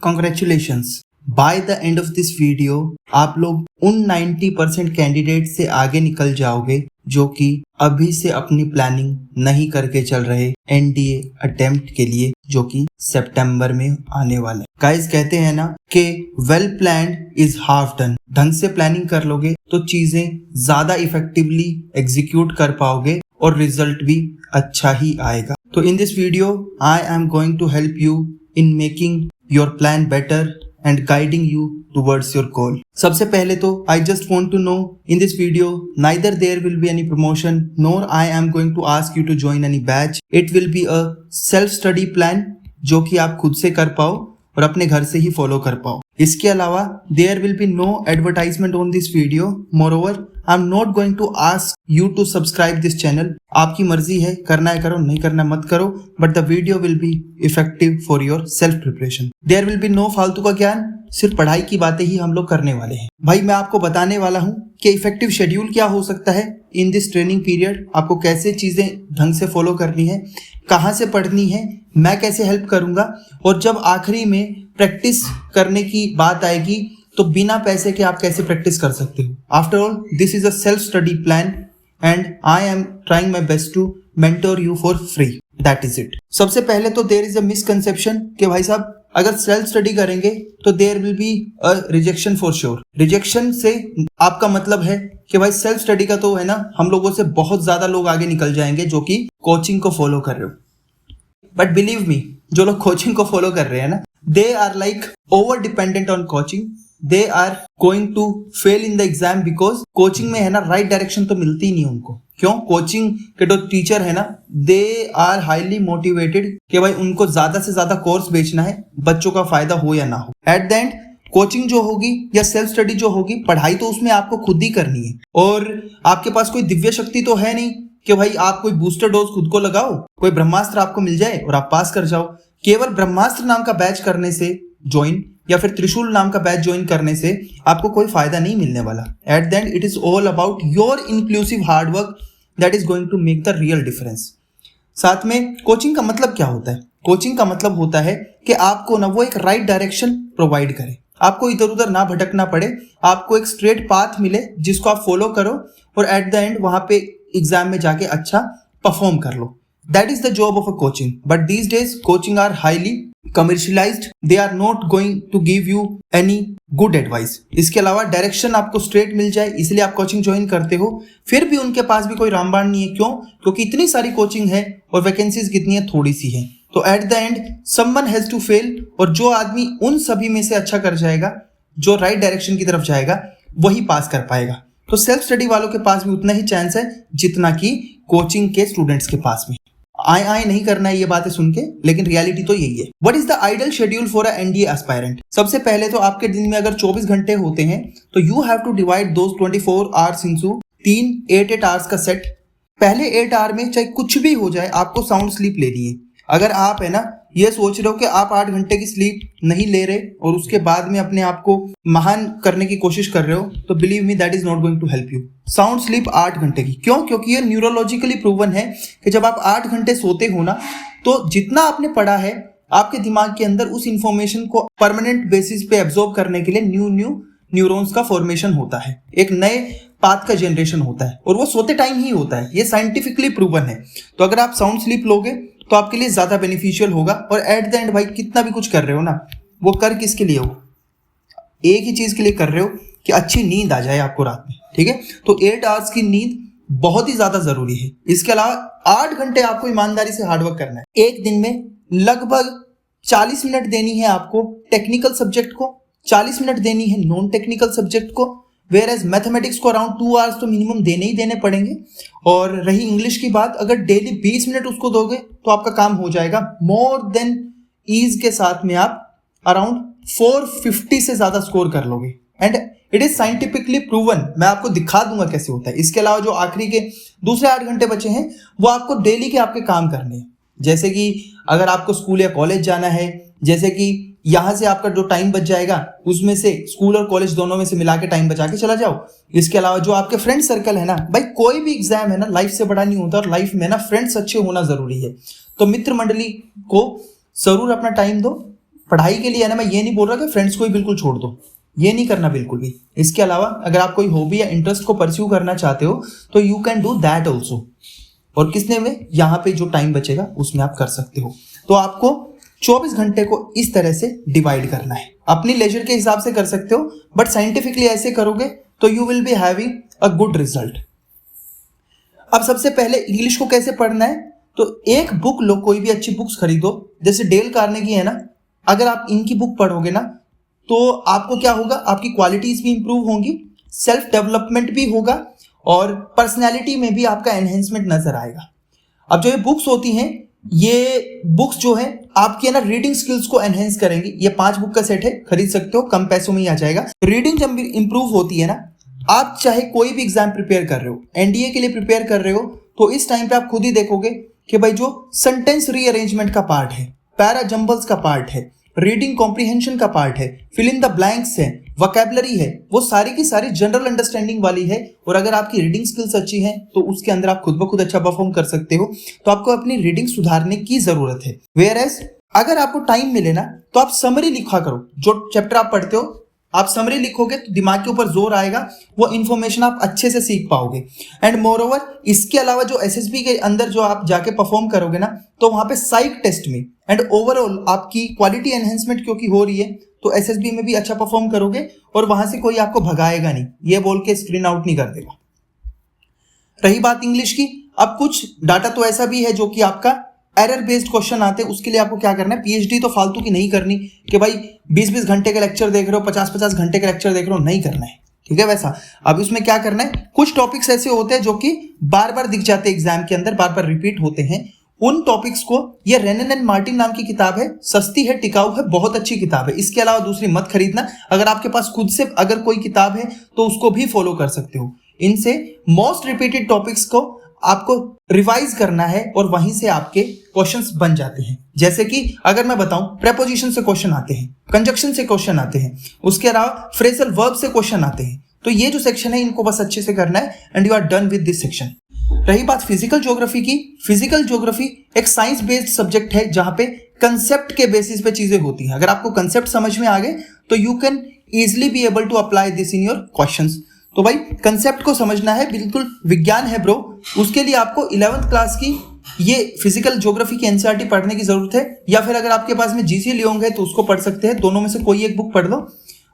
Congratulations. By the end of this video आप लोग उन 90% कैंडिडेट से आगे निकल जाओगे जो कि अभी से अपनी प्लानिंग नहीं करके चल रहे एनडीए अटेम्प्ट के लिए, जो कि सितंबर में आने वाला है। गाइस कहते हैं ना कि well planned is half done. ढंग से प्लानिंग कर लोगे तो चीजें ज्यादा इफेक्टिवली एग्जीक्यूट कर पाओगे और रिजल्ट भी अच्छा ही आएगा। तो in this video I am going to help you in making your plan better and guiding you towards your goal. सबसे पहले तो I just want to know in this video neither there will be any promotion nor I am going to ask you to join any batch. It will be a self study plan जो कि आप खुद से कर पाओ और अपने घर से ही फॉलो कर पाओ। इसके अलावा there will be no advertisement on this video. Moreover, I'm not going to ask you to subscribe this channel. आपकी मर्जी है, करना है करो, नहीं करना मत करो, but the video will be effective for your self preparation. There will be no फालतू का ज्ञान, सिर्फ पढ़ाई की बातें ही हम लोग करने वाले हैं। भाई मैं आपको बताने वाला हूँ कि इफेक्टिव शेड्यूल क्या हो सकता है इन दिस ट्रेनिंग पीरियड, आपको कैसे चीजें ढंग से फॉलो करनी है, कहाँ से पढ़नी है, मैं कैसे हेल्प करूंगा, और जब आखिरी में प्रैक्टिस करने की बात आएगी तो बिना पैसे के आप कैसे प्रैक्टिस कर सकते हो। After all this is a self study plan and I am trying my best to mentor you for free. That is it. सबसे पहले तो देयर इज अ मिसकंसेप्शन कि भाई साहब अगर सेल्फ स्टडी करेंगे तो there will be a rejection for sure. Rejection से आपका मतलब है कि भाई सेल्फ स्टडी का तो है ना, हम लोगों से बहुत ज्यादा लोग आगे निकल जाएंगे जो कि कोचिंग को फॉलो कर रहे हो। बट बिलीव मी, जो लोग कोचिंग को फॉलो कर रहे हैं ना, they are like over dependent on coaching. They are going to fail in the exam because coaching में है ना राइट डायरेक्शन तो मिलती ही नहीं उनको। क्यों? कोचिंग के जो टीचर है ना, दे आर हाईली मोटिवेटेड कि भाई उनको ज्यादा से ज्यादा कोर्स बेचना है, बच्चों का फायदा हो या ना हो। एट द एंड कोचिंग जो होगी या सेल्फ स्टडी जो होगी, पढ़ाई तो उसमें आपको खुद ही करनी है और आपके पास कोई दिव्य शक्ति तो है नहीं कि भाई आप कोई बूस्टर डोज खुद को लगाओ, कोई ब्रह्मास्त्र आपको मिल जाए और आप पास कर जाओ। केवल ब्रह्मास्त्र नाम का बैच करने से ज्वाइन या फिर त्रिशूल नाम का बैच ज्वाइन करने से आपको कोई फायदा नहीं मिलने वाला। At the end it is all about your inclusive hard work that is going to make the real difference. साथ में कोचिंग का मतलब क्या होता है? कोचिंग का मतलब होता है कि आपको ना वो एक राइट डायरेक्शन प्रोवाइड करे, आपको इधर उधर ना भटकना पड़े, आपको एक स्ट्रेट पाथ मिले जिसको आप फॉलो करो और एट द एंड वहां पे एग्जाम में जाके अच्छा परफॉर्म कर लो। That is the job of a coaching. But these days coaching are highly commercialized. They are not going to give you any good advice. इसके अलावा डायरेक्शन आपको स्ट्रेट मिल जाए इसलिए आप कोचिंग ज्वाइन करते हो, फिर भी उनके पास भी कोई रामबाण नहीं है। क्यों? क्योंकि इतनी सारी कोचिंग है और वैकेंसीज कितनी है, थोड़ी सी है। तो eight the and someone has to fail, और जो आदमी उन सभी में से अच्छा कर जाएगा, जो राइट डायरेक्शन की तरफ जाएगा, वही पास कर पाएगा। तो सेल्फ स्टडी वालों के पास भी उतना ही चांस है जितना कि कोचिंग के स्टूडेंट्स के पास में। आए नहीं करना है ये बातें सुन के, लेकिन रियलिटी तो यही है। What is the ideal schedule for a NDA aspirant? सबसे पहले तो आपके दिन में अगर 24 घंटे होते हैं तो you have to divide those 24 hours into 3 8 hours का सेट। पहले 8 आवर में चाहे कुछ भी हो जाए आपको साउंड स्लीप लेनी है। अगर आप है ना ये सोच रहे हो कि आप 8 घंटे की स्लीप नहीं ले रहे और उसके बाद में अपने आप को महान करने की कोशिश कर रहे हो, तो believe me that is not going to help you. Sound sleep 8 घंटे की। क्यों? क्योंकि ये न्यूरोलॉजिकली प्रूवन है कि जब आप 8 घंटे सोते हो ना, तो जितना आपने पढ़ा है आपके दिमाग के अंदर उस इंफॉर्मेशन को परमानेंट बेसिस पे एब्जॉर्ब करने के लिए न्यू न्यूरॉन्स का फॉर्मेशन होता है, एक नए पाथ का जनरेशन होता है, और वो सोते टाइम ही होता है। ये साइंटिफिकली प्रूवन है। तो अगर आप साउंड स्लीप लोगे तो आपके लिए ज्यादा बेनिफिशियल होगा। और एट द एंड भाई कितना भी कुछ कर रहे हो ना, वो कर किसके लिए हो? एक ही चीज के लिए कर रहे हो कि अच्छी नींद आ जाए आपको रात में। ठीक है? तो 8 आवर्स की नींद बहुत ही ज्यादा जरूरी है। इसके अलावा 8 घंटे आपको ईमानदारी से हार्डवर्क करना है। एक दिन में लगभग 40 मिनट देनी है आपको टेक्निकल सब्जेक्ट को, 40 मिनट देनी है नॉन टेक्निकल सब्जेक्ट को। वेयर एज मैथमेटिक्स को अराउंड 2 आवर्स तो मिनिमम देने ही देने पड़ेंगे। और रही इंग्लिश की बात, अगर डेली 20 मिनट उसको दोगे तो आपका काम हो जाएगा। मोर देन ईज के साथ में आप अराउंड 450 से ज्यादा स्कोर कर लोगे and it is scientifically proven. मैं आपको दिखा दूंगा कैसे होता है। इसके अलावा जो आखिरी के दूसरे 8 घंटे बचे हैं वो आपको डेली के आपके काम करने हैं। जैसे कि अगर आपको स्कूल या कॉलेज जाना है, जैसे कि यहां से आपका जो टाइम बच जाएगा उसमें से स्कूल और कॉलेज दोनों में से मिला के टाइम बचा के चला जाओ। इसके अलावा जो आपके फ्रेंड सर्कल है ना, भाई कोई भी एग्जाम है ना लाइफ से बड़ा नहीं होता, और लाइफ में ना फ्रेंड्स अच्छे होना जरूरी है। तो मित्र मंडली को जरूर अपना टाइम दो, पढ़ाई के लिए है ना, मैं ये नहीं बोल रहा कि फ्रेंड्स को ही बिल्कुल छोड़ दो, ये नहीं करना बिल्कुल भी। इसके अलावा अगर आप कोई हॉबी या इंटरेस्ट को परस्यू करना चाहते हो तो you can do that also. और किसने में, यहाँ पे जो टाइम बचेगा उसमें आप कर सकते हो। तो आपको 24 घंटे को इस तरह से डिवाइड करना है, अपनी लेजर के हिसाब से कर सकते हो, बट साइंटिफिकली ऐसे करोगे तो you will be having a good result. अब सबसे पहले इंग्लिश को कैसे पढ़ना है, तो एक बुक लो, कोई भी अच्छी बुक्स खरीदो, जैसे डेल कार्नेगी है ना, अगर आप इनकी बुक पढ़ोगे ना तो आपको क्या होगा, आपकी क्वालिटीज भी इंप्रूव होंगी, सेल्फ डेवलपमेंट भी होगा और पर्सनैलिटी में भी आपका एनहेंसमेंट नजर आएगा। अब जो ये बुक्स होती हैं, ये बुक्स जो है आपकी ना रीडिंग स्किल्स को एनहेंस करेंगी। ये 5 बुक का सेट है, खरीद सकते हो, कम पैसों में ही आ जाएगा। रीडिंग जब इंप्रूव होती है ना, आप चाहे कोई भी एग्जाम प्रिपेयर कर रहे हो, एनडीए के लिए प्रिपेयर कर रहे हो, तो इस टाइम पे आप खुद ही देखोगे कि भाई जो सेंटेंस रीअरेंजमेंट का पार्ट है, पैरा जंबल्स का पार्ट है, रीडिंग कॉम्प्रिहेंशन का पार्ट है, फिल इन द ब्लैंक्स है, वोकैबुलरी है, वो सारी की सारी जनरल अंडरस्टैंडिंग वाली है। और अगर आपकी रीडिंग स्किल्स अच्छी है तो उसके अंदर आप खुद ब खुद अच्छा परफॉर्म कर सकते हो। तो आपको अपनी रीडिंग सुधारने की जरूरत है। वेयर एज अगर आपको टाइम मिले ना तो आप समरी लिखा करो, जो चैप्टर आप पढ़ते हो आप समरी लिखोगे तो दिमाग के ऊपर जोर आएगा, वो इन्फॉर्मेशन आप अच्छे से सीख पाओगे। एंड मोर ओवर इसके अलावा जो एसएसबी के अंदर जो आप जाके परफॉर्म करोगे ना, तो वहां पे साइक टेस्ट में एंड ओवरऑल आपकी क्वालिटी एनहेंसमेंट क्योंकि हो रही है, तो एसएसबी में भी अच्छा परफॉर्म करोगे और वहां से कोई आपको भगाएगा नहीं, ये बोल के स्क्रीन आउट नहीं कर देगा। रही बात इंग्लिश की, अब कुछ डाटा तो ऐसा भी है जो कि आपका एरर बेस्ड क्वेश्चन आते हैं, उसके लिए आपको क्या करना है, पीएचडी तो फालतू की नहीं करनी कि भाई 20-20 घंटे के लेक्चर देख रहे हो, 50-50 घंटे के लेक्चर देख रहे हो, नहीं करना है, ठीक है वैसा। अब इसमें क्या करना है, कुछ टॉपिक्स ऐसे होते हैं जो कि बार बार दिख जाते हैं एग्जाम के अंदर, बार बार रिपीट होते हैं, उन टॉपिक्स को, ये रेनन एंड मार्टिन नाम की किताब है, सस्ती है, टिकाऊ है, बहुत अच्छी किताब है, इसके अलावा दूसरी मत खरीदना। अगर आपके पास खुद से अगर कोई किताब है तो उसको भी फॉलो कर सकते हो। इनसे मोस्ट रिपीटेड टॉपिक्स को आपको रिवाइज करना है और वहीं से आपके क्वेश्चंस बन जाते हैं। जैसे कि अगर मैं बताऊं, प्रेपोजिशन से क्वेश्चन आते हैं, कंजक्शन से क्वेश्चन आते हैं, उसके अलावा फ्रेजल वर्ब से क्वेश्चन आते हैं। तो ये जो सेक्शन है इनको बस अच्छे से करना है and you are done with this section. रही बात फिजिकल ज्योग्राफी की, फिजिकल ज्योग्राफी एक साइंस बेस्ड सब्जेक्ट है जहां पे कंसेप्ट के बेसिस पे चीजें होती हैं। अगर आपको कंसेप्ट समझ में आ गए तो you can easily be able to apply this in your questions. तो भाई कंसेप्ट को समझना है, बिल्कुल विज्ञान है ब्रो, उसके लिए आपको 11th क्लास की ये फिजिकल ज्योग्राफी की एनसीईआरटी पढ़ने की जरूरत है, या फिर अगर आपके पास में जीसी लियोंग है तो उसको पढ़ सकते हैं, दोनों में से कोई एक बुक पढ़ लो।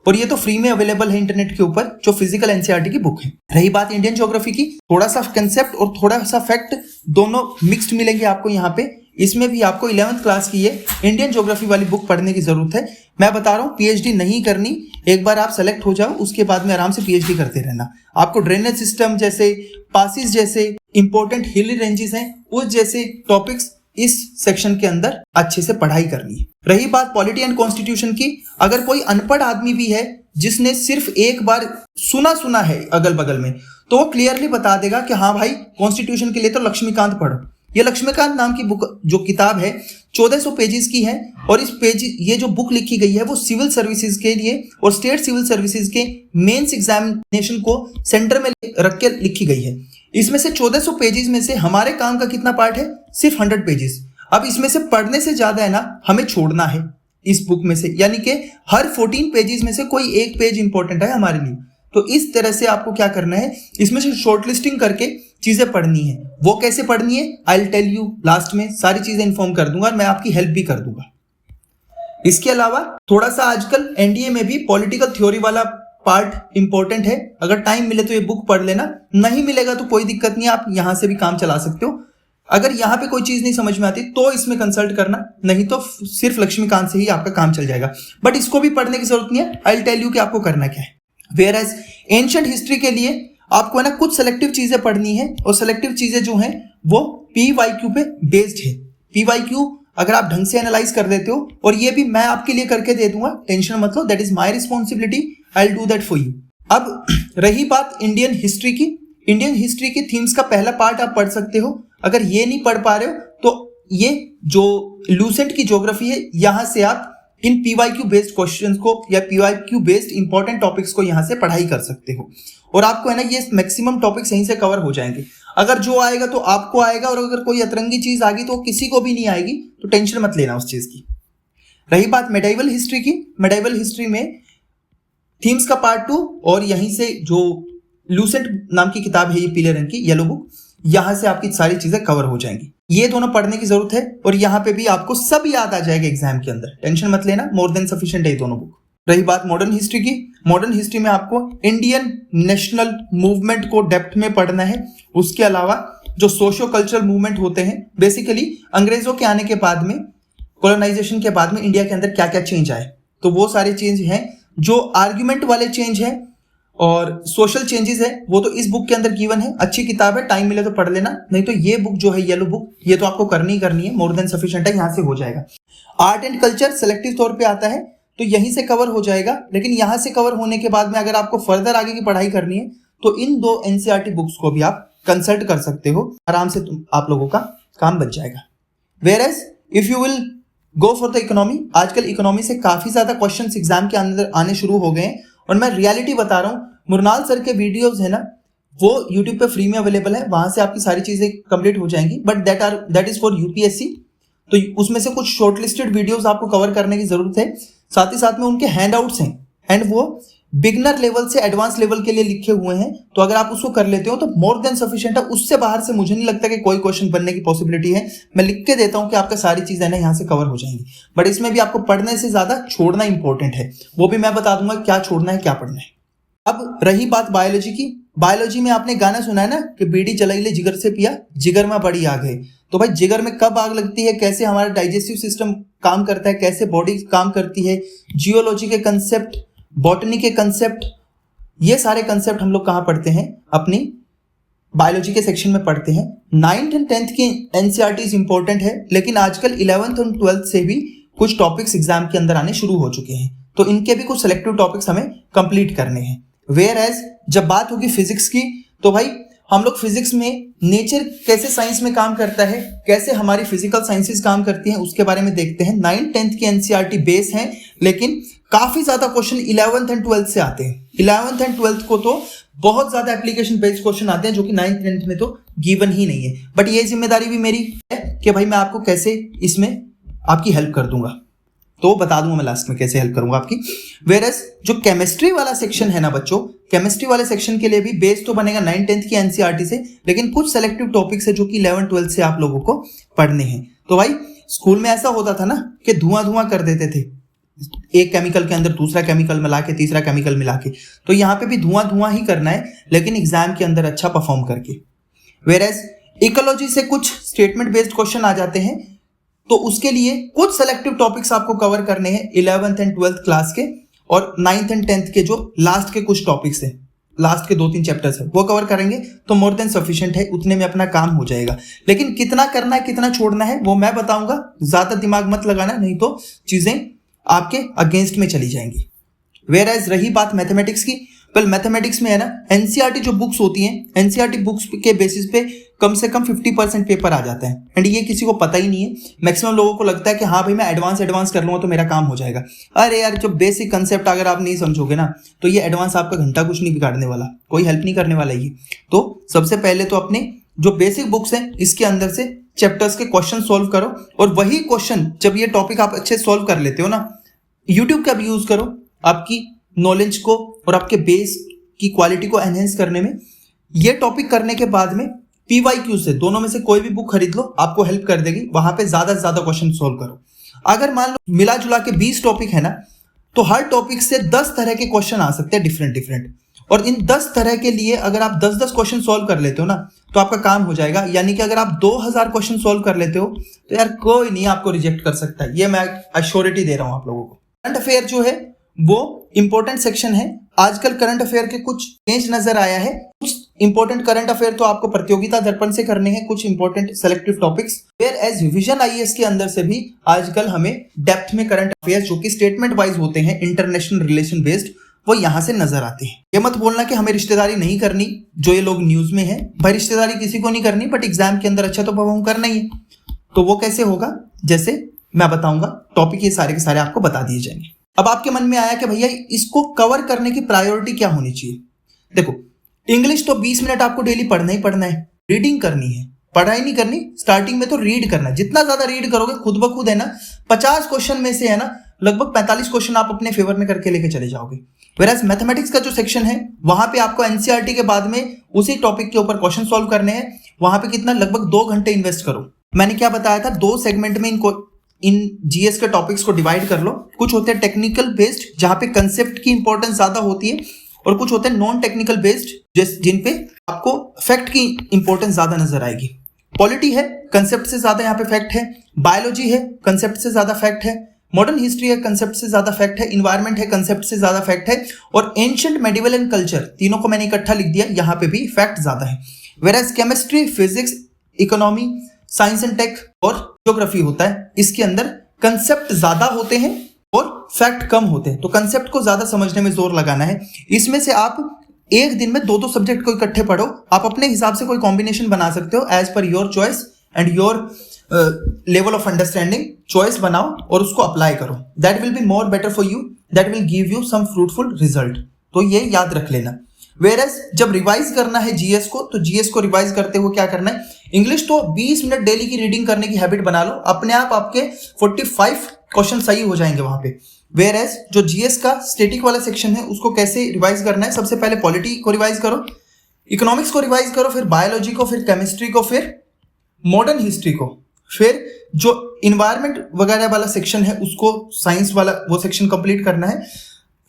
और ये तो फ्री में अवेलेबल है इंटरनेट के ऊपर, जो फिजिकल एनसीईआरटी की बुक है। रही बात इंडियन ज्योग्राफी की, थोड़ा सा कंसेप्ट और थोड़ा सा फैक्ट दोनों मिक्स्ड मिलेंगे आपको यहाँ पे। इसमें भी आपको 11th क्लास की ये इंडियन ज्योग्राफी वाली बुक पढ़ने की जरूरत है। मैं बता रहा हूँ पीएचडी नहीं करनी, एक बार आप सेलेक्ट हो जाओ उसके बाद में आराम से पीएचडी करते रहना। आपको ड्रेनेज सिस्टम जैसे, पासिस जैसे, इंपॉर्टेंट हिली रेंजेस हैं, उस जैसे टॉपिक्स इस सेक्शन के अंदर अच्छे से पढ़ाई करनी है। रही बात पॉलिटी एंड कॉन्स्टिट्यूशन की, अगर कोई अनपढ़ आदमी भी है जिसने सिर्फ एक बार सुना है अगल बगल में, तो वो क्लियरली बता देगा कि हाँ भाई कॉन्स्टिट्यूशन के लिए तो लक्ष्मीकांत पढ़ो। ये लक्ष्मीकांत नाम की बुक जो किताब है 1400 पेजेस की है, और इस ये जो बुक लिखी गई है वो सिविल सर्विसेज के लिए और स्टेट सिविल सर्विसेज के मेंस एग्जामिनेशन को सेंटर में रख के लिखी गई है। इसमें से 1400 पेजेस में से हमारे काम का कितना पार्ट है, सिर्फ 100 पेजेस। अब इसमें से पढ़ने से ज्यादा है ना हमें छोड़ना है इस बुक में से, यानी कि हर 14 पेजेस में से कोई एक पेज इंपॉर्टेंट है हमारे लिए। तो इस तरह से आपको क्या करना है, इसमें से शॉर्टलिस्टिंग करके चीजें पढ़नी है। वो कैसे पढ़नी है I will tell you, last में सारी चीजें इन्फॉर्म कर दूंगा और मैं आपकी हेल्प भी कर दूंगा। इसके अलावा थोड़ा सा आजकल एनडीए में भी पॉलिटिकल थ्योरी वाला पार्ट इंपॉर्टेंट है, अगर टाइम मिले तो ये बुक पढ़ लेना, नहीं मिलेगा तो कोई दिक्कत नहीं, आप यहां से भी काम चला सकते हो। अगर यहाँ पे कोई चीज नहीं समझ में आती तो इसमें कंसल्ट करना, नहीं तो सिर्फ लक्ष्मीकांत से ही आपका काम चल जाएगा। बट इसको भी पढ़ने की जरूरत नहीं है, आई विल टेल यू कि आपको करना क्या है। वेयर एज एंशिएंट हिस्ट्री के लिए आपको है ना कुछ सेलेक्टिव चीजें पढ़नी है, और सेलेक्टिव चीजें जो हैं वो पीवाईक्यू पे बेस्ड है। पीवाईक्यू अगर आप ढंग से एनालाइज कर देते हो, और ये भी मैं आपके लिए करके दे दूंगा, टेंशन मत लो, that is my responsibility, I will do that for you. अब रही बात इंडियन हिस्ट्री की, इंडियन हिस्ट्री की थीम्स का पहला पार्ट आप पढ़ सकते हो। अगर ये नहीं पढ़ पा रहे हो तो ये जो लूसेंट की ज्योग्राफी है, यहां से आप इन पीवाईक्यू बेस्ड क्वेश्चंस को या पीवाईक्यू बेस्ड इंपॉर्टेंट टॉपिक्स को यहां से पढ़ाई कर सकते हो, और आपको है ना ये मैक्सिमम टॉपिक्स यहीं से कवर हो जाएंगे। अगर जो आएगा तो आपको आएगा, और अगर कोई अतरंगी चीज आ गई तो किसी को भी नहीं आएगी, तो टेंशन मत लेना उस चीज की। रही बात मेडाइवल हिस्ट्री की, मेडाइवल हिस्ट्री में थीम्स का पार्ट 2 और यहीं से जो लूसेंट नाम की किताब है, ये पीले रंग की येलो बुक, यहां से आपकी सारी चीजें कवर हो जाएंगी। ये दोनों पढ़ने की जरूरत है और यहाँ पे भी आपको सब याद आ जाएगा एग्जाम के अंदर, टेंशन मत लेना, मोर देन सफिशिएंट है ये दोनों बुक। रही बात मॉडर्न हिस्ट्री की, मॉडर्न हिस्ट्री में आपको इंडियन नेशनल मूवमेंट को डेप्थ में पढ़ना है। उसके अलावा जो सोशियो कल्चरल मूवमेंट होते हैं, बेसिकली अंग्रेजों के आने के बाद में, कॉलोनाइजेशन के बाद में इंडिया के अंदर क्या क्या चेंज आए, तो वो सारे चेंज हैं जो आर्ग्यूमेंट वाले चेंज हैं और सोशल चेंजेस है, वो तो इस बुक के अंदर गिवन है। अच्छी किताब है, टाइम मिले तो पढ़ लेना, नहीं तो ये बुक जो है येलो बुक, ये तो आपको करनी ही करनी है, मोर देन सफिशिएंट है, यहां से हो जाएगा। आर्ट एंड कल्चर सिलेक्टिव तौर पे आता है तो यहीं से कवर हो जाएगा, लेकिन यहां से कवर होने के बाद में अगर आपको फर्दर आगे की पढ़ाई करनी है तो इन 2 एनसीईआरटी बुक्स को भी आप कंसल्ट कर सकते हो, आराम से आप लोगों का काम बच जाएगा। Whereas if you will go for the economy, आजकल इकोनॉमी से काफी ज्यादा क्वेश्चंस एग्जाम के अंदर आने शुरू हो गए हैं और मैं रियलिटी बता रहा हूं, मुरनाल सर के वीडियोस है ना, वो यूट्यूब पे फ्री में अवेलेबल है, वहां से आपकी सारी चीजें कंप्लीट हो जाएंगी, but that is for UPSC, तो उसमें से कुछ शॉर्टलिस्टेड वीडियोस आपको कवर करने की जरूरत है। साथ ही साथ में उनके हैंडआउट्स हैं एंड वो बिगनर लेवल से एडवांस लेवल के लिए लिखे हुए हैं, तो अगर आप उसको कर लेते हो तो मोर देन सफिशिएंट है। उससे बाहर से मुझे नहीं लगता कि कोई क्वेश्चन बनने की पॉसिबिलिटी है। मैं लिख के देता हूं कि आपका सारी चीजें ना यहाँ से कवर हो जाएंगी, बट इसमें भी आपको पढ़ने से ज्यादा छोड़ना इंपॉर्टेंट है, वो भी मैं बता दूंगा क्या छोड़ना है क्या पढ़ना है। अब रही बात बायोलॉजी की, बायोलॉजी में आपने गाना सुना है ना कि बीड़ी जलाई ले जिगर से पिया, जिगर में बड़ी आग है। तो भाई जिगर में कब आग लगती है, कैसे हमारा डाइजेस्टिव सिस्टम काम करता है, कैसे बॉडी काम करती है, जियोलॉजी के कंसेप्ट, बॉटनी के कंसेप्ट, ये सारे कंसेप्ट हम लोग कहाँ पढ़ते हैं, अपनी बायोलॉजी के सेक्शन में पढ़ते हैं। 9th एंड 10th की एनसीईआरटी इंपॉर्टेंट है, लेकिन आजकल 11th और 12th से भी कुछ टॉपिक्स एग्जाम के अंदर आने शुरू हो चुके हैं, तो इनके भी कुछ सिलेक्टिव टॉपिक्स हमें कंप्लीट करने हैं। वेयर एज जब बात होगी फिजिक्स की, तो भाई हम लोग फिजिक्स में नेचर कैसे साइंस में काम करता है, कैसे हमारी फिजिकल साइंसेस काम करती हैं, उसके बारे में देखते हैं। 9th 10th की एनसीईआरटी बेस है, लेकिन काफी ज्यादा क्वेश्चन 11th एंड 12th से आते हैं। 11th एंड 12th को तो बहुत ज्यादा एप्लीकेशन बेस्ड क्वेश्चन आते हैं, जो कि 9th 10th में तो गिवन ही नहीं है। बट ये जिम्मेदारी भी मेरी है कि भाई मैं आपको कैसे इसमें आपकी हेल्प कर दूंगा, तो बता दूंगा मैं लास्ट में कैसे हेल्प करूंगा आपकी। वेयरएज जो केमिस्ट्री वाला सेक्शन है ना बच्चों, केमिस्ट्री वाले सेक्शन के लिए भी बेस तो बनेगा 9th 10th की एनसीईआरटी से, लेकिन कुछ सेलेक्टिव टॉपिक्स है जो कि 11th 12th से आप लोगों को पढ़ने हैं। तो भाई स्कूल में ऐसा होता था ना कि धुआं धुआं कर देते थे, एक केमिकल के अंदर दूसरा केमिकल मिला के, तीसरा केमिकल मिला के, तो यहाँ पे भी धुआं धुआं ही करना है, लेकिन एग्जाम के अंदर अच्छा परफॉर्म करके। वेयरएज इकोलॉजी से कुछ स्टेटमेंट बेस्ड क्वेश्चन आ जाते हैं, तो उसके लिए कुछ सेलेक्टिव टॉपिक्स आपको कवर करने हैं 11th एंड 12th क्लास के, और 9th एंड 10th के जो लास्ट के कुछ टॉपिक्स हैं, लास्ट के 2-3 चैप्टर्स है, वो कवर करेंगे तो मोर देन सफिशिएंट है, उतने में अपना काम हो जाएगा। लेकिन कितना करना है कितना छोड़ना है वो मैं बताऊंगा, ज्यादा दिमाग मत लगाना, नहीं तो चीजें आपके अगेंस्ट में चली जाएंगी। वेयर एज रही बात मैथमेटिक्स की, वेल मैथमेटिक्स में है ना एनसीईआरटी जो बुक्स होती हैं, एनसीईआरटी बुक्स के बेसिस पे कम से कम 50% पेपर आ जाता है, एंड ये किसी को पता ही नहीं है। मैक्सिमम लोगों को लगता है कि हाँ भाई मैं एडवांस कर लूंगा तो मेरा काम हो जाएगा। अरे यार जो बेसिक कंसेप्ट अगर आप नहीं समझोगे ना, तो ये एडवांस आपका घंटा कुछ नहीं बिगाड़ने वाला, कोई हेल्प नहीं करने वाला ये। तो सबसे पहले तो अपने जो बेसिक बुक्स हैं इसके अंदर से चैप्टर्स के क्वेश्चन सॉल्व करो, और वही क्वेश्चन जब ये टॉपिक आप अच्छे सॉल्व कर लेते हो ना, यूट्यूब का भी यूज करो आपकी नॉलेज को और आपके बेस की क्वालिटी को एनहेंस करने में। ये टॉपिक करने के बाद में PYQ से दोनों में से कोई भी बुक खरीद लो, आपको हेल्प कर देगी, वहां पे ज्यादा से ज्यादा क्वेश्चन सॉल्व करो। अगर मान लो मिला जुला के 20 टॉपिक है ना, तो हर टॉपिक से 10 तरह के क्वेश्चन आ सकते हैं डिफरेंट, और इन 10 तरह के लिए अगर आप 10-10 क्वेश्चन सॉल्व कर लेते हो ना, तो आपका काम हो जाएगा। यानी कि अगर आप 2000 क्वेश्चन सॉल्व कर लेते हो तो यार कोई नहीं आपको रिजेक्ट कर सकता है, ये मैं अश्योरिटी दे रहा हूं आप लोगों को। करंट अफेयर जो है वो इंपॉर्टेंट सेक्शन है। आजकल करंट अफेयर के कुछ चेंज नजर आया है। कुछ इंपॉर्टेंट करंट अफेयर तो आपको प्रतियोगिता दर्पण से करने हैं, कुछ important selective topics. Whereas Vision IAS के अंदर से भी आजकल हमें डेप्थ में करंट अफेयर जो कि स्टेटमेंट वाइज होते हैं, इंटरनेशनल रिलेशन बेस्ड, वो यहां से नजर आते हैं। ये मत बोलना कि हमें रिश्तेदारी नहीं करनी, जो ये लोग न्यूज में है, भाई रिश्तेदारी किसी को नहीं करनी, बट एग्जाम के अंदर अच्छा तो परफॉर्म करना ही है। तो वो कैसे होगा, जैसे मैं बताऊंगा, टॉपिक ये सारे के सारे आपको बता दिए जाएंगे। अब आपके मन में आया कि भैया इसको कवर करने की प्रायोरिटी क्या होनी चाहिए। देखो इंग्लिश तो 20 मिनट आपको डेली पढ़ना ही पढ़ना है, रीडिंग करनी है, पढ़ाई नहीं करनी, स्टार्टिंग में तो रीड करना है। जितना ज्यादा रीड करोगे खुद ब खुद है ना 50 क्वेश्चन में से है ना लगभग 45 क्वेश्चन आप अपने फेवर में करके लेके चले जाओगे। वेराज मैथमेटिक्स का जो सेक्शन है वहां पे आपको एनसीईआरटी के बाद में उसी टॉपिक के ऊपर क्वेश्चन सॉल्व करने हैं। वहां पे कितना लगभग 2 घंटे इन्वेस्ट करो। मैंने क्या बताया था, 2 सेगमेंट में इन जीएस के टॉपिक्स को डिवाइड कर लो। कुछ होते हैं टेक्निकल बेस्ड जहां पे कंसेप्ट की इंपॉर्टेंस ज्यादा होती है, और कुछ होते हैं नॉन टेक्निकल बेस्ड जिन पे आपको फैक्ट की इंपॉर्टेंस ज्यादा नजर आएगी। पॉलिटी है, कंसेप्ट से ज्यादा यहाँ पे फैक्ट है। बायोलॉजी है, कंसेप्ट से ज्यादा फैक्ट है। मॉडर्न हिस्ट्री है, कंसेप्ट से ज्यादा फैक्ट है। इन्वायरमेंट है, कंसेप्ट से ज्यादा फैक्ट है। और एंशिएंट, मेडिवल एंड कल्चर, तीनों को मैंने इकट्ठा लिख दिया, यहाँ पे भी फैक्ट ज्यादा है। Whereas chemistry, physics, economy, science and tech और ज्योग्राफी होता है, इसके अंदर कंसेप्ट ज्यादा होते हैं और फैक्ट कम होते हैं। तो कंसेप्ट को ज्यादा समझने में जोर लगाना है। इसमें से आप एक दिन में 2-2 सब्जेक्ट को इकट्ठे पढ़ो। आप अपने हिसाब से कोई कॉम्बिनेशन बना सकते हो as per your choice and your level of understanding. Choice बनाओ और उसको अप्लाई करो। That will be more better for you, that will give you some fruitful result. तो ये याद रख लेना। वेरएज जब रिवाइज करना है जीएस को, तो जीएस को रिवाइज करते हुए क्या करना है, इंग्लिश तो 20 मिनट डेली की रीडिंग करने की हैबिट बना लो। अपने आप आपके 45 क्वेश्चन सही हो जाएंगे वहां पे। वेरएज जो जीएस का स्टैटिक वाला सेक्शन है उसको कैसे रिवाइज करना है, सबसे पहले पॉलिटी को रिवाइज करो, इकोनॉमिक्स को रिवाइज करो, फिर बायोलॉजी को, फिर केमिस्ट्री को, फिर मॉडर्न हिस्ट्री को, फिर जो इन्वायरमेंट वगैरह वाला सेक्शन है उसको, साइंस वाला वो सेक्शन कंप्लीट करना है,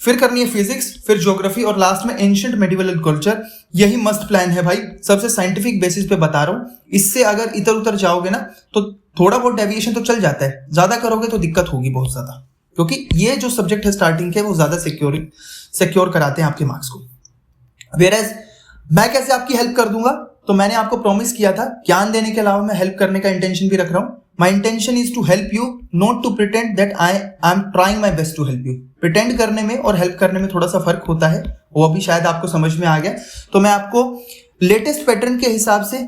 फिर करनी है फिजिक्स, फिर ज्योग्राफी और लास्ट में एंशिएंट, मेडिवल एंड कल्चर। यही मस्त प्लान है भाई, सबसे साइंटिफिक बेसिस पे बता रहा हूँ। इससे अगर इधर उधर जाओगे ना तो थोड़ा बहुत डेविएशन तो चल जाता है, ज्यादा करोगे तो दिक्कत होगी बहुत ज्यादा, क्योंकि ये जो सब्जेक्ट है स्टार्टिंग के वो ज्यादा सिक्योर कराते हैं आपके मार्क्स को। वेयरएज मैं कैसे आपकी हेल्प कर दूंगा, तो मैंने आपको प्रॉमिस किया था ज्ञान देने के अलावा मैं हेल्प करने का इंटेंशन भी रख रहा हूँ। My intention is to help you, not to pretend that I am trying my best to help you. Pretend करने में और हेल्प करने में थोड़ा सा फर्क होता है, वो अभी शायद आपको समझ में आ गया। तो मैं आपको लेटेस्ट पैटर्न के हिसाब से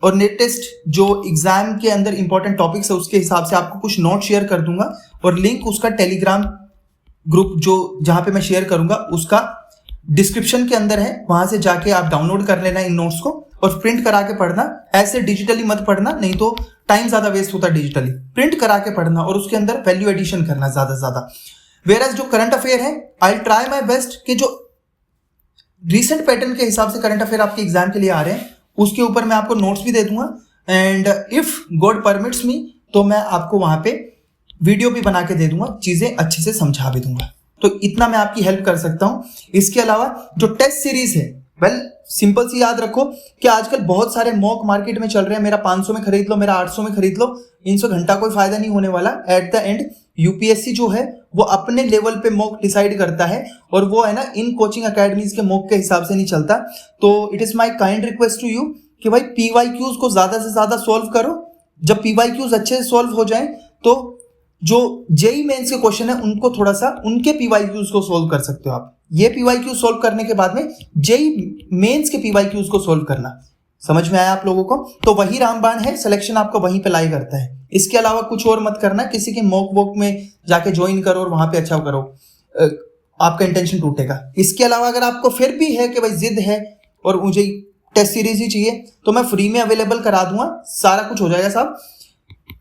और लेटेस्ट जो एग्जाम के अंदर इंपॉर्टेंट टॉपिक्स है उसके हिसाब से आपको कुछ नोट शेयर कर दूंगा, और लिंक उसका टेलीग्राम ग्रुप जो जहां पे मैं शेयर करूंगा उसका डिस्क्रिप्शन के अंदर है, वहां से जाके आप डाउनलोड कर लेना इन नोट्स को और प्रिंट करा के पढ़ना। ऐसे डिजिटली मत पढ़ना, नहीं तो टाइम ज्यादा वेस्ट होता है डिजिटली। प्रिंट करा के पढ़ना और उसके अंदर वैल्यू एडिशन करना ज्यादा से ज्यादा। वेयरएज जो करंट अफेयर है, आई ट्राई माई बेस्ट कि जो रिसेंट पैटर्न के हिसाब से करंट अफेयर आपके एग्जाम के लिए आ रहे हैं उसके ऊपर मैं आपको नोट्स भी दे दूंगा, एंड इफ गॉड परमिट्स मी तो मैं आपको वहां पे वीडियो भी बना के दे दूंगा, चीजें अच्छे से समझा भी दूंगा। तो इतना मैं आपकी हेल्प कर सकता हूं। इसके अलावा जो टेस्ट सीरीज है, वेल सिंपल सी याद रखो कि आजकल बहुत सारे मॉक मार्केट में चल रहे हैं, मेरा 500 में खरीद लो, मेरा 800 में खरीद लो, इनसे घंटा कोई फायदा नहीं होने वाला। एट द एंड यूपीएससी जो है वो अपने लेवल पे मॉक डिसाइड करता है, और वो है ना इन कोचिंग अकेडमीज के मॉक के हिसाब से नहीं चलता। तो it is my kind request to you कि भाई पीवाईक्यूज को ज्यादा से ज्यादा सोल्व करो। जब पीवाईक्यूज अच्छे से सोल्व हो जाए तो जो जेई मेंस के क्वेश्चन है उनको थोड़ा सा उनके पीवाईक्यूज को सोल्व कर सकते हो आप। ये पीवाईक्यू सोल्व करने के बाद में जेई मेंस के पीवाईक्यूज को सोल्व करना। समझ में आया आप लोगों को? तो वही रामबाण है, सिलेक्शन आपको वहीं पे लाई करता है। इसके अलावा कुछ और मत करना, किसी के मॉक वॉक में जाके ज्वाइन करो और वहां पे अच्छा करो, आपका इंटेंशन टूटेगा। इसके अलावा अगर आपको फिर भी है कि भाई जिद है और मुझे टेस्ट सीरीज ही चाहिए, तो मैं फ्री में अवेलेबल करा दूंगा, सारा कुछ हो जाएगा साहब,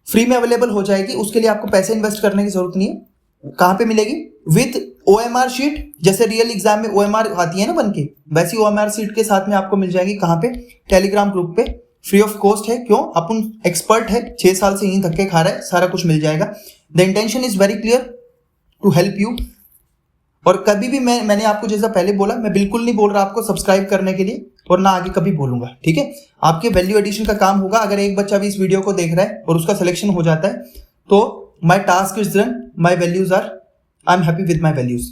फ्री में अवेलेबल हो जाएगी। उसके लिए आपको पैसे इन्वेस्ट करने की जरूरत नहीं है। कहां पे मिलेगी? विद OMR शीट, जैसे रियल एग्जाम में OMR आती है ना बन के, वैसी OMR शीट के साथ में आपको मिल जाएगी। कहां पे? टेलीग्राम ग्रुप पे, फ्री ऑफ कॉस्ट है। क्यों? अपन एक्सपर्ट है, 6 साल से यहीं धक्के खा रहा है, सारा कुछ मिल जाएगा। The intention is very clear to help you. और कभी भी मैंने आपको जैसा पहले बोला, मैं बिल्कुल नहीं बोल रहा आपको सब्सक्राइब करने के लिए, और ना आगे कभी बोलूंगा, ठीक है? आपके वैल्यू एडिशन का काम होगा। अगर एक बच्चा भी इस वीडियो को देख रहा है और उसका सिलेक्शन हो जाता है तो my task is done, my values are, I am happy with my values.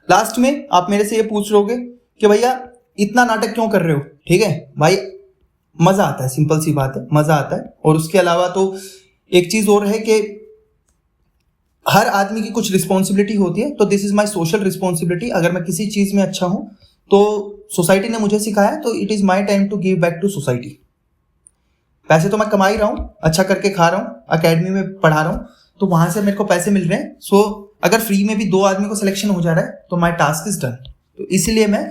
Last में आप मेरे से ये पूछ लोगे कि भैया इतना नाटक क्यों कर रहे हो? ठीक है भाई, मजा आता है, सिंपल सी बात है, मजा आता है। और उसके अलावा तो एक चीज और है कि हर आदमी की कुछ रिस्पॉन्सिबिलिटी होती है, तो this is my social responsibility. अगर मैं किसी चीज में अच्छा हूं तो सोसाइटी ने मुझे सिखाया, तो it is my time to give back to society. पैसे तो मैं कमा ही रहा हूं, अच्छा करके खा रहा हूं, अकेडमी में पढ़ा रहा हूं, तो वहां से मेरे को पैसे मिल रहे हैं। सो अगर फ्री में भी 2 आदमी को सिलेक्शन हो जा रहा है तो माई टास्क इज डन। तो इसीलिए मैं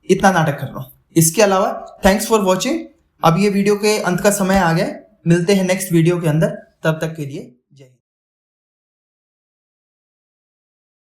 इतना नाटक कर रहा हूं। इसके अलावा थैंक्स फॉर वॉचिंग। अब ये वीडियो के अंत का समय आ गया, मिलते हैं नेक्स्ट वीडियो के अंदर, तब तक के लिए